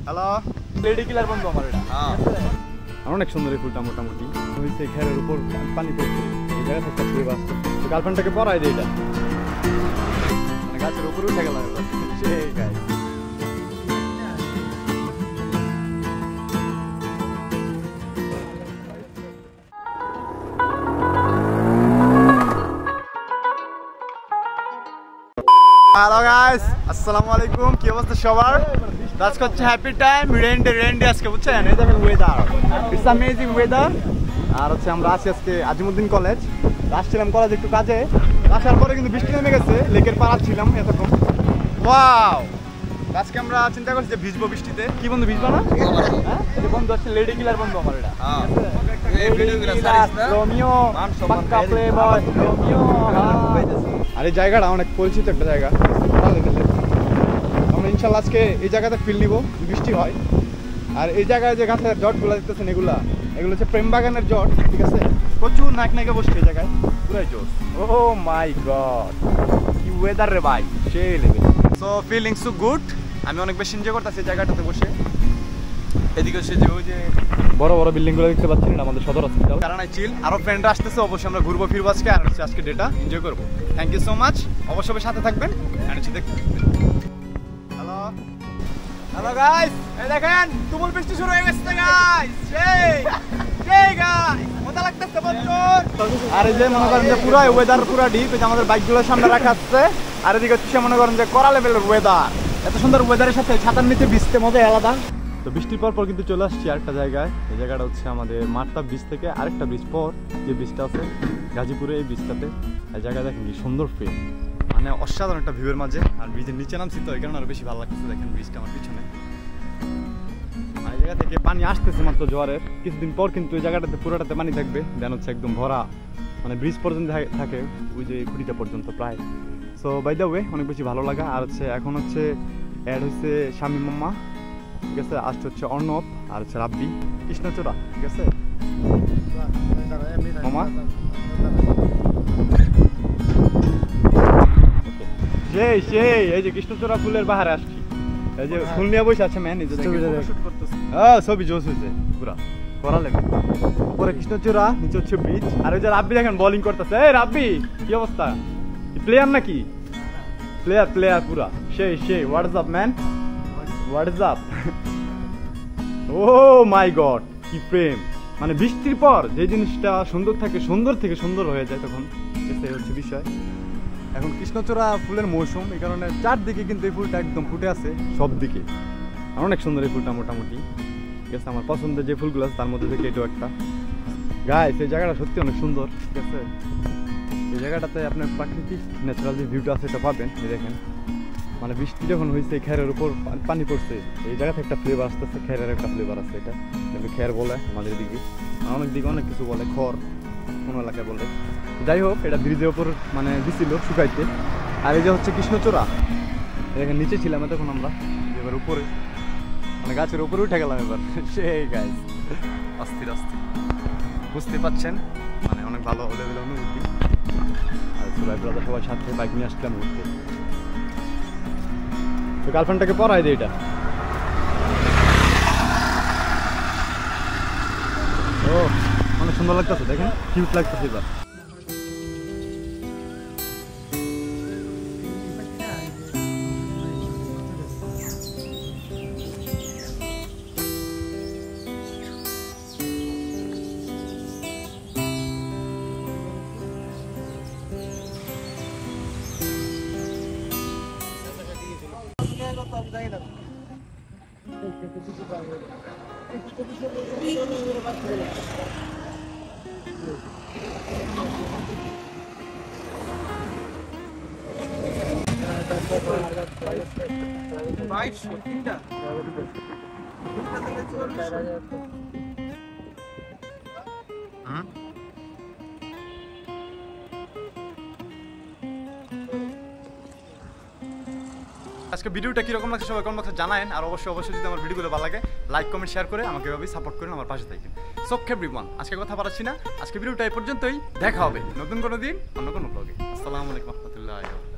Hello lady killer বন্ধু আমার এটা। আর অনেক সুন্দর এই ফুলটা, মোটামুটি হয়েছে ঘেরের উপর পানি পড়ছে, এই জায়গা থেকে ফুলে বাঁচতে গার্লফ্রেন্ডটাকে পরাই দেয় এটা, মানে গাছের উপরে উঠে গেলাম এবার সেই গাছ। হ্যালো গাইস, আসসালামু আলাইকুম। কি অবস্থা সবার? আজকে হচ্ছে হ্যাপি টাইম রেন্ডে আজকে, বুঝছেন? এই দেখেন ওয়েদার, ইটস অ্যামেজিং ওয়েদার। আর হচ্ছে আমরা আছি আজকে আজিমুদ্দিন কলেজ। আসছিলাম কলেজ একটু কাজে, আসার পরে কিন্তু বৃষ্টি নেমে গেছে, লেকের পাড় ছিলাম এতক্ষণ। ওয়াও, আজকে আমরা চিন্তা করছি যে ভিজবো বৃষ্টিতে। কি বন্ধু, ভিজবো না? হ্যাঁ, এই বন্ধু হচ্ছে লেডি কিলার বন্ধু আমার এটা। রোমিও পাক্কা প্লেবয় রোমিও। আর এই জায়গাটা অনেক পরিচিত একটা জায়গা, আমরা ইনশাল্লাহ আজকে এই জায়গাতে ফিল নিব বৃষ্টি হয়। আর এই জায়গায় যে গাছের জটগুলো দেখতেছেন, এগুলো হচ্ছে প্রেম বাগানের জট, ঠিক আছে? প্রচুর নায়কে বসছে এই জায়গায়, পুরাই জোস। ও মাই গড, কি ওয়েদার রে ভাই, সেই level. So feeling so good, আমি অনেক বেশি এনজয় করতেছি এই জায়গাটাতে বসে। এদিকে হচ্ছে যে ওই যে বড় বড় বিল্ডিং গুলো দেখতে পাচ্ছেন, আমাদের সদর হসপিটাল। কারণ চিল আরো ফ্রেন্ডরা আসতেছে, অবশ্যই আমরা ঘুরবো ফিরবো আজকে, আর হচ্ছে আজকে ডেটা এনজয় করবো। থ্যাংক ইউ সো মাচ, অবশ্যই সাথে থাকবেন। হ্যালো হ্যালো গাইস, এই দেখেন তুমুল বৃষ্টি শুরু হয়ে গেছে গাইস, সেই গাইস মজা লাগতেছে বন্ধুর। আর এই যে মনে করেন যে পুরো ওয়েদার পুরো ডিপ, এই যে আমাদের বাইকগুলোর সামনে রাখা আছে। আর এদিকে হচ্ছে মনে করেন যে কড়া লেভেলের ওয়েদার, এত সুন্দর ওয়েদারের সাথে ছাতার নিচে ভিজতে মজা আলাদা। তো বৃষ্টির পর কিন্তু চলে আসছি আরেকটা জায়গায়। এই জায়গাটা হচ্ছে আমাদের মারতাব ব্রিজ থেকে আরেকটা ব্রিজ পর যে ব্রিজটা আছে গাজীপুরে, এই ব্রিজটাতে। এই জায়গায় দেখেন কি সুন্দর ফিল, মানে অসাধারণ একটা ভিউয়ের মাঝে। আর ব্রিজের নিচে নামছি তো এই কারণে আরো বেশি ভালো লাগতেছে। দেখেন ব্রিজটা আমার পিছনে, আর এই জায়গা থেকে পানি আসতেছে মাত্র জোয়ারের। কিছুদিন পর কিন্তু এই জায়গাটাতে পুরোটাতে পানি থাকবে, দেন হচ্ছে একদম ভরা, মানে ব্রিজ পর্যন্ত থাকে ওই যে খুঁটিটা পর্যন্ত প্রায়। সো বাই দ্য ওয়ে অনেক বেশি ভালো লাগা। আর হচ্ছে এখন হচ্ছে অ্যাড হচ্ছে শামীম মাম্মা, ঠিক আছে? আসছে হচ্ছে অর্ণব, আর হচ্ছে রাব্বি, কৃষ্ণচূড়া, ঠিক আছে মামা? সেই এই যে কৃষ্ণচূড়া ফুলের বাহারে আসছি, এই যে ফুল নিয়ে বসে আছে ম্যান, এই যে ছবি জোস হয়েছে পুরা করা লেগে। উপরে কৃষ্ণচূড়া, নিচে হচ্ছে বিচ। আর ওই যে রাব্বি দেখেন বোলিং করতেছে। এই রাব্বি, কি অবস্থা? প্লেয়ার নাকি? প্লেয়ার পুরা সেই what is up man, what is up? Oh my God, কি প্রেম! মানে বৃষ্টির পর যে জিনিসটা সুন্দর থাকে, সুন্দর থেকে সুন্দর হয়ে যায় তখন, সেটাই হচ্ছে বিষয়। এখন কৃষ্ণচূড়া ফুলের মৌসুম, এই কারণে চারদিকে কিন্তু এই ফুলটা একদম ফুটে আছে সব দিকে। আর অনেক সুন্দর এই ফুলটা, মোটামুটি ঠিক আছে। আমার পছন্দের যে ফুলগুলো আছে তার মধ্যে থেকে এটাও একটা। গাইস, এই জায়গাটা সত্যি অনেক সুন্দর, ঠিক আছে? এই জায়গাটাতে আপনার প্রাকৃতিক ন্যাচারাল যে ভিউটা আছে এটা পাবেন। এই দেখেন, মানে বৃষ্টি যখন হয়েছে খেরের উপর পানি পড়ছে, এই জায়গা থেকে একটা ফ্লেভার আসতেছে, খেরের একটা ফ্লেভার আছে। এটা খের বলে আমাদের দিকে, অনেক দিকে অনেক কিছু বলে, খড় কোনো এলাকায় বলে। যাই হোক, এটা ব্রিজের ওপর মানে দিছিল শুকাইতে। আর এই যে হচ্ছে কৃষ্ণচূড়া, এখানে নিচে ছিলাম তখন আমরা, এবার উপরে মানে গাছের উপরে উঠে গেলাম এবার সেই গাছ। অস্থির বুঝতে পারছেন, মানে অনেক ভালো লেভেল অনুভূতি। আর ব্রাদার সবার সাথে বাইক নিয়ে আসলাম ঘুরতে। তো গার্লফ্রেন্ডটাকে পরাই দেয় এটা। ও অনেক সুন্দর লাগতেছে, দেখেন কিউট লাগতেছে এবার। আজকে ভিডিওটা কিরকম লাগছে সবাই কমেন্ট বক্সে জানায়েন। আর অবশ্যই যদি আমার ভিডিওগুলো ভালো লাগে লাইক কমেন্ট শেয়ার করে আমাকে এভাবেই সাপোর্ট করেন, আমার পাশে থাকেন। সো এভরিওয়ান, আজকে কথা বাড়াচ্ছি না, আজকে ভিডিওটা এই পর্যন্তই। দেখা হবে নতুন কোনো দিন অন্য কোনো ব্লগে। আসসালামু আলাইকুম ওয়া রাহমাতুল্লাহি।